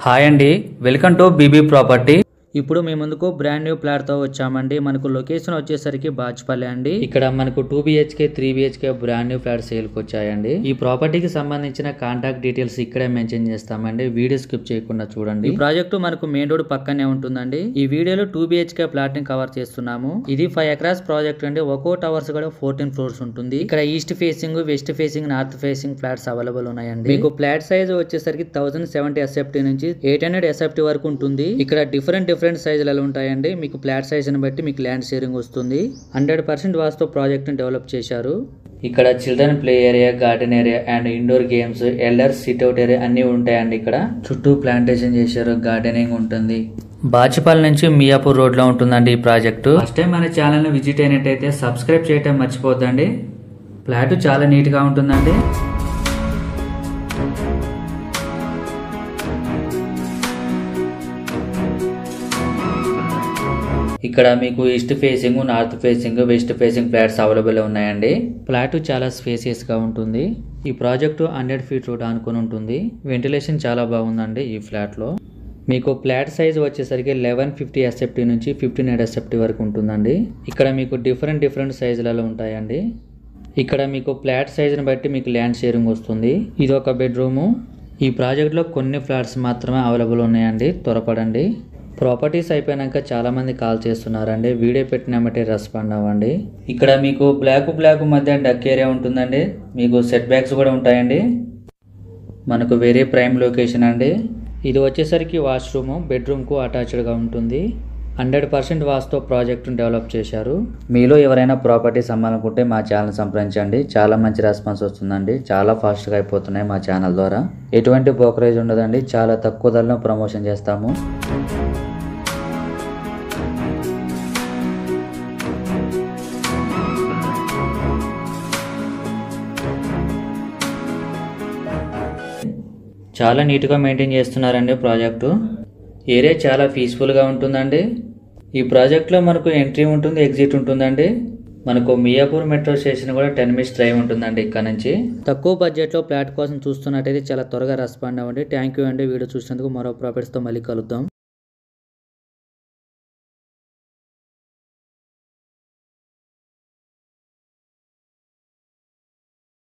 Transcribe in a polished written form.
Hi అండి, welcome to BB property. ఇప్పుడు మీ ముందుకు బ్రాండ్ న్యూ ఫ్లాట్ తో వచ్చామండి. మనకు లొకేషన్ వచ్చేసరికి బాచ్పల్లి అండి. ఇక్కడ మనకు 2 BHK 3 BHK brand new flat sale కి వచ్చాయండి. ఈ ప్రాపర్టీకి సంబంధించిన కాంటాక్ట్ డీటెయిల్స్ ఇక్కడే మెన్షన్ చేస్తామండి. వీడియో స్కిప్ చేయకుండా చూడండి. ఈ ప్రాజెక్టు మనకు మెయిన్ రోడ్ పక్కనే ఉంటుందండి. ఈ వీడియోలో 2 BHK ఫ్లాట్ ని కవర్ చేస్తున్నాము. ఇది 5 ఎకరాస్ ప్రాజెక్ట్ అండి. ఒక్కో టవర్స్ కూడా 14 ఫ్లోర్స్ ఉంటుంది. ఇక్కడ east facing, west facing, north facing flats available ఉన్నాయండి. మీకు ఫ్లాట్ సైజ్ వచ్చేసరికి 1070 SFT నుంచి 800 SFT వరకు ఉంటుంది. ఇక్కడ డిఫరెంట్ సైజులలో ఉంటాయండి. మీకు ఫ్లాట్ సైజ్ ని బట్టి మీకు ల్యాండ్ షేరింగ్ వస్తుంది. 100% వాస్తు ప్రాజెక్ట్ ని డెవలప్ చేశారు. ఇక్కడ children play area, garden area and indoor games, elders sit out area అన్ని ఉంటాయండి. ఇక్కడ చుట్టూ ప్లాంటేషన్ చేశారు, గార్డెనింగ్ ఉంటుంది. బాచిపల్లి నుంచి మియాపూర్ రోడ్ లో ఉంటుందండి ఈ ప్రాజెక్టు. ఫస్ట్ టైం మన ఛానల్ ని విజిట్ అయినట్టయితే సబ్స్క్రైబ్ చేయటం మర్చిపోద్దండి. ఫ్లాట్ చాలా నీట్ గా ఉంటుందండి. ఇక్కడ మీకు east facing, north facing, west facing flats available ఉన్నాయండి. ఫ్లాట్ చాలా స్పేసియస్ గా ఉంటుంది. ఈ ప్రాజెక్టు 100 ఫీట్ రోడ్ అనుకుని ఉంటుంది. వెంటిలేషన్ చాలా బాగుందండి ఈ ఫ్లాట్ లో. మీకు ఫ్లాట్ సైజ్ వచ్చేసరికి 1150 SFT నుంచి 1500 SFT వరకు ఉంటుందండి. ఇక్కడ మీకు డిఫరెంట్ సైజులలో ఉంటాయండి. ఇక్కడ మీకు ఫ్లాట్ సైజుని బట్టి మీకు ల్యాండ్ షేరింగ్ వస్తుంది. ఇది ఒక బెడ్రూము. ఈ ప్రాజెక్ట్లో కొన్ని ఫ్లాట్స్ మాత్రమే అవైలబుల్ ఉన్నాయండి. త్వరపడండి. ప్రాపర్టీస్ అయిపోయాక చాలా మంది కాల్ చేస్తున్నారండి. వీడియో పెట్టినామంటే రెస్పాండ్ అవ్వండి. ఇక్కడ మీకు బ్లాక్ మధ్య డక్ ఏరియా ఉంటుందండి. మీకు సెట్ బ్యాక్స్ కూడా ఉంటాయండి. మనకు వెరీ ప్రైమ్ లొకేషన్ అండి. ఇది వచ్చేసరికి వాష్రూమ్, బెడ్రూమ్కు అటాచ్డ్గా ఉంటుంది. 100% వాస్తు ప్రాజెక్టును డెవలప్ చేశారు. మీలో ఎవరైనా ప్రాపర్టీస్ అమ్మాలనుకుంటే మా ఛానల్ సంప్రదించండి. చాలా మంచి రెస్పాన్స్ వస్తుందండి. చాలా ఫాస్ట్గా అయిపోతున్నాయి మా ఛానల్ ద్వారా. ఎటువంటి బ్రోకరేజ్ ఉండదండి. చాలా తక్కువ ధరలో ప్రమోషన్ చేస్తాము. చాలా నీట్గా మెయింటైన్ చేస్తున్నారండి ప్రాజెక్టు. ఏరియా చాలా పీస్ఫుల్గా ఉంటుందండి. ఈ ప్రాజెక్ట్లో మనకు ఎంట్రీ ఉంటుంది, ఎగ్జిట్ ఉంటుందండి. మనకు మియాపూర్ మెట్రో స్టేషన్ కూడా 10 minutes డ్రైవ్ ఉంటుందండి ఇక్కడ నుంచి. తక్కువ బడ్జెట్లో ఫ్లాట్ కోసం చూస్తున్నట్టయితే చాలా త్వరగా రెస్పాండ్ అవ్వండి. థ్యాంక్ యూ అండి. వీడియో చూసినందుకు. మరో ప్రాపర్టీస్తో మళ్ళీ కలుద్దాం.